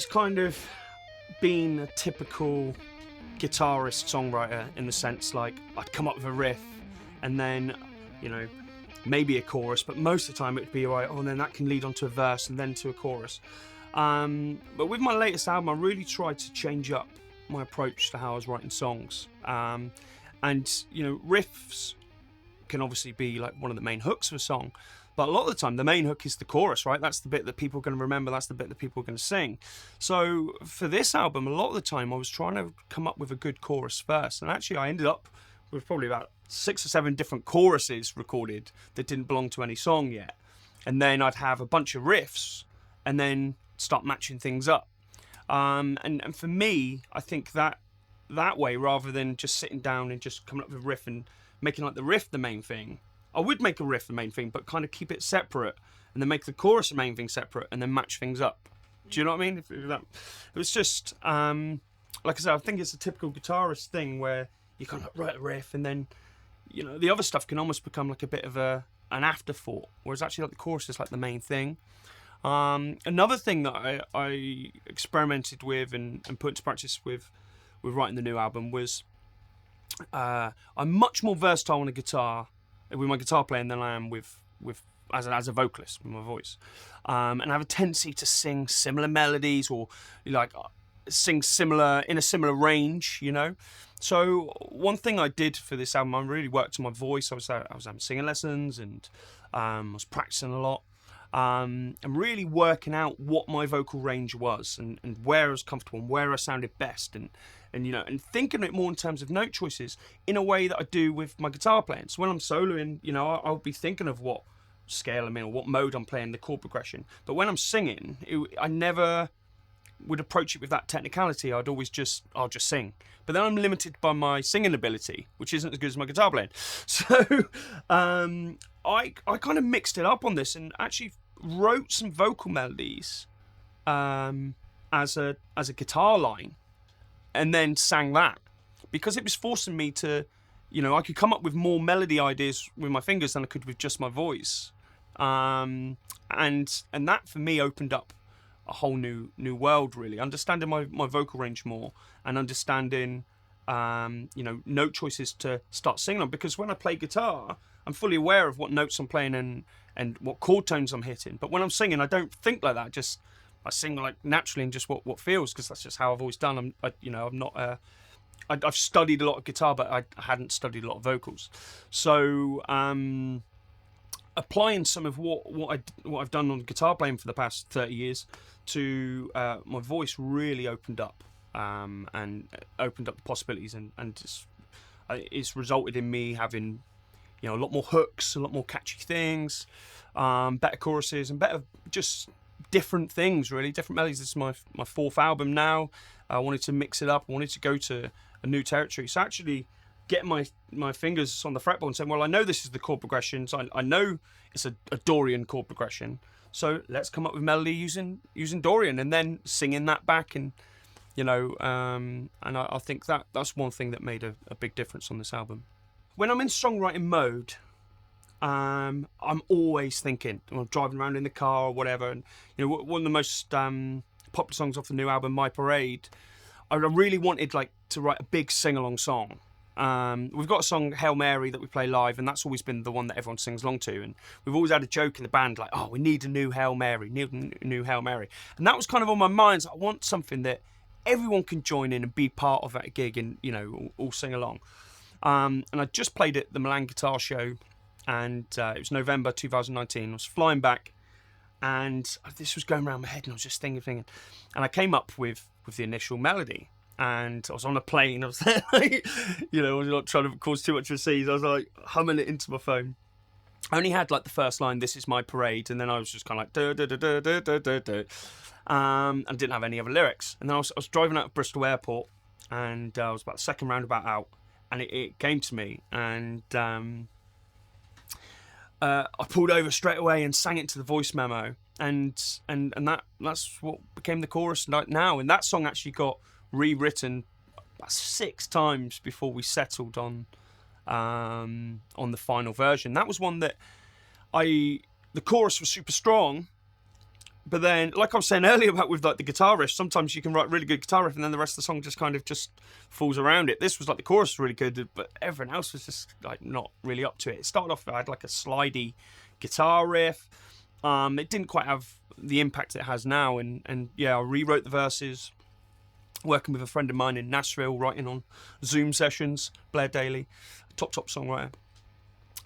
always kind of been a typical guitarist songwriter in the sense like I'd come up with a riff and then, you know, maybe a chorus, but most of the time it'd be right, oh, and then that can lead on to a verse and then to a chorus. But with my latest album, I really tried to change up my approach to how I was writing songs. And, you know, riffs can obviously be like one of the main hooks of a song, but a lot of the time the main hook is the chorus, right? That's the bit that people are going to remember, that's the bit that people are going to sing. So for this album, a lot of the time I was trying to come up with a good chorus first, and actually I ended up with probably about 6 or 7 different choruses recorded that didn't belong to any song yet. And then I'd have a bunch of riffs and then start matching things up. And for me, I think that way, rather than just sitting down and just coming up with a riff and making like the riff the main thing, I would make a riff the main thing, but kind of keep it separate and then make the chorus the main thing separate and then match things up. Do you know what I mean? It was just, like I said, I think it's a typical guitarist thing where you kind of write a riff and then, you know, the other stuff can almost become like a bit of an afterthought, whereas actually like the chorus is like the main thing. Another thing that I experimented with and put into practice with writing the new album was I'm much more versatile on a guitar with my guitar playing than I am with as a vocalist with my voice, and I have a tendency to sing similar melodies or like sing similar in a similar range, you know. So one thing I did for this album, I really worked on my voice. I was having singing lessons and I was practicing a lot. And really working out what my vocal range was and where I was comfortable and where I sounded best and you know, and thinking it more in terms of note choices in a way that I do with my guitar playing. So when I'm soloing, you know, I'll be thinking of what scale I'm in or what mode I'm playing, the chord progression. But when I'm singing, I never would approach it with that technicality. I'll just sing. But then I'm limited by my singing ability, which isn't as good as my guitar playing. So I kind of mixed it up on this and actually wrote some vocal melodies as a guitar line and then sang that, because it was forcing me to, you know, I could come up with more melody ideas with my fingers than I could with just my voice. And that for me opened up a whole new world, really, understanding my vocal range more and understanding you know, note choices to start singing on, because when I play guitar I'm fully aware of what notes I'm playing and what chord tones I'm hitting, but when I'm singing I don't think like that. I sing like naturally and just what feels, because that's just how I've always done. I'm not I've studied a lot of guitar, but I hadn't studied a lot of vocals. So applying some of what I've done on guitar playing for the past 30 years to my voice really opened up and opened up the possibilities, and it's resulted in me having, you know, a lot more hooks, a lot more catchy things, better choruses and better just different things, really different melodies. This is my 4th album now. I wanted to mix it up. I wanted to go to a new territory. So actually getting my fingers on the fretboard and saying, well, I know this is the chord progression, so I know it's a Dorian chord progression, so let's come up with melody using Dorian and then singing that back. And you know, and I think that's one thing that made a big difference on this album. When I'm in songwriting mode, I'm always thinking. I'm driving around in the car or whatever, and you know, one of the most popular songs off the new album, My Parade, I really wanted like to write a big sing-along song. We've got a song, Hail Mary, that we play live, and that's always been the one that everyone sings along to. And we've always had a joke in the band like, oh, we need a new Hail Mary, and that was kind of on my mind. So I want something that everyone can join in and be part of at a gig, and you know, all sing along. And I just played at the Milan Guitar Show, and it was November 2019. I was flying back, and this was going around my head, and I was just thinking, and I came up with the initial melody. And I was on a plane. I was like, you know, I was not trying to cause too much of a scene. I was like humming it into my phone. I only had like the first line, "This is my parade," and then I was just kind of like da da da da da da da da, and didn't have any other lyrics. And then I was driving out of Bristol Airport, and I was about the second roundabout out, and it came to me, and I pulled over straight away and sang it to the voice memo, and that's what became the chorus now. And that song actually got rewritten about 6 times before we settled on the final version. That was one that the chorus was super strong, But then, like I was saying earlier about with like the guitar riff, sometimes you can write really good guitar riff and then the rest of the song just kind of just falls around it. This was like the chorus was really good, but everything else was just like not really up to it. It started off, I had like a slidey guitar riff. It didn't quite have the impact it has now, and yeah, I rewrote the verses, working with a friend of mine in Nashville, writing on Zoom sessions, Blair Daly, top songwriter.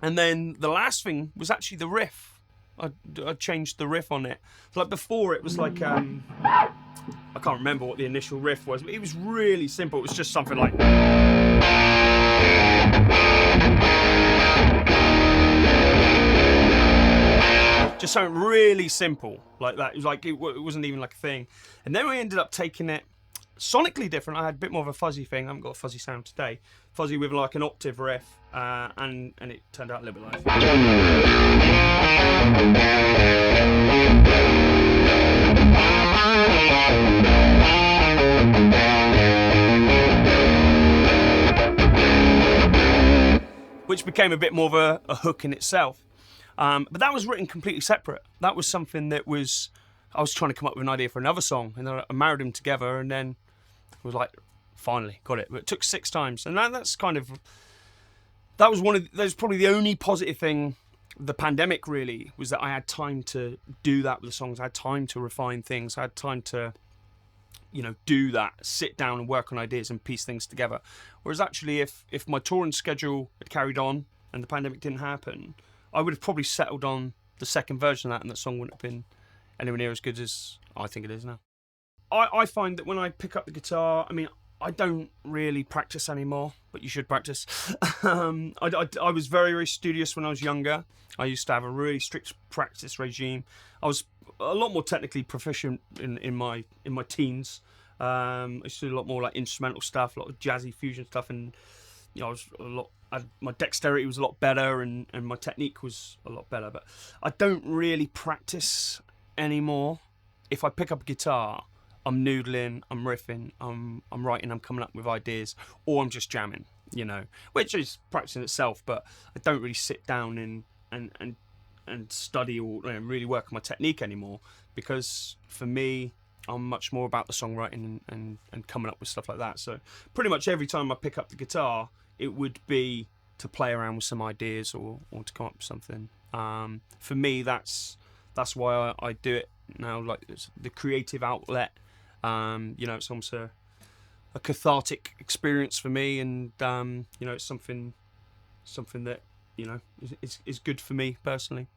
And then the last thing was actually the riff. I changed the riff on it. Like before, it was like I can't remember what the initial riff was, but it was really simple. It was just something like. Just something really simple like that. It was like it wasn't even like a thing. And then we ended up taking it sonically different. I had a bit more of a fuzzy thing. I haven't got a fuzzy sound today. Fuzzy with like an octave riff, and it turned out a little bit like. Which became a bit more of a hook in itself. But that was written completely separate. That was something that was, I was trying to come up with an idea for another song, and then I married them together, and then it was like, finally got it. But it took 6 times, and that's kind of, that was probably the only positive thing. The pandemic really was that I had time to do that with the songs. I had time to refine things. I had time to, do that, sit down and work on ideas and piece things together. Whereas actually, if my touring schedule had carried on and the pandemic didn't happen, I would have probably settled on the second version of that, and that song wouldn't have been anywhere near as good as I think it is now. I find that when I pick up the guitar, I mean, I don't really practice anymore, but you should practice. I was very, very studious when I was younger. I used to have a really strict practice regime. I was a lot more technically proficient in my teens. I used to do a lot more like instrumental stuff, a lot of jazzy fusion stuff, and my dexterity was a lot better, and my technique was a lot better. But I don't really practice anymore. If I pick up a guitar, I'm noodling, I'm riffing, I'm writing, I'm coming up with ideas, or I'm just jamming, which is practicing itself. But I don't really sit down and study or really work on my technique anymore, because for me, I'm much more about the songwriting and coming up with stuff like that. So pretty much every time I pick up the guitar, it would be to play around with some ideas or to come up with something. For me, that's why I do it now. Like, it's the creative outlet. It's almost a cathartic experience for me, and it's something that is good for me personally.